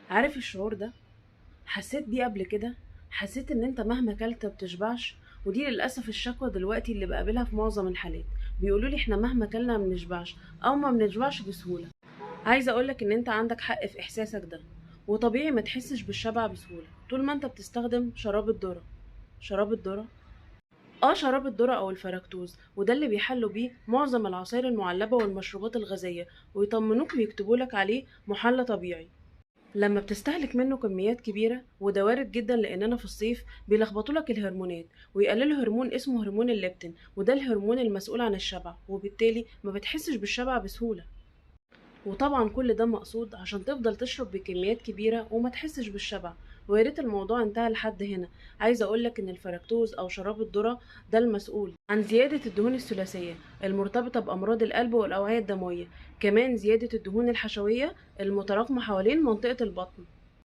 عارف الشعور ده؟ حسيت بيه قبل كده؟ حسيت ان انت مهما كلت ما بتشبعش؟ ودي للاسف الشكوى دلوقتي اللي بقابلها في معظم الحالات. بيقولوا لي احنا مهما كلنا ما بنشبعش او ما بنشبعش بسهوله. عايزه اقولك ان انت عندك حق في احساسك ده، وطبيعي ما تحسش بالشبع بسهوله طول ما انت بتستخدم شراب الذره. شراب الذره، شراب الذرة او الفركتوز، وده اللي بيحلوا بيه معظم العصائر المعلبة والمشروبات الغازية، ويطمنوك ويكتبولك عليه محلى طبيعي. لما بتستهلك منه كميات كبيرة، وده وارد جدا لأننا في الصيف بيلخبطولك الهرمونات ويقللوا هرمون اسمه هرمون الليبتين، وده الهرمون المسؤول عن الشبع، وبالتالي ما بتحسش بالشبع بسهولة. وطبعا كل ده مقصود عشان تفضل تشرب بكميات كبيرة وما تحسش بالشبع. وياريت الموضوع انتهى لحد هنا. عايزة اقولك ان الفركتوز او شراب الذرة ده المسؤول عن زيادة الدهون الثلاثية المرتبطة بأمراض القلب والأوعية الدموية، كمان زيادة الدهون الحشوية المتراكمة حوالين منطقة البطن.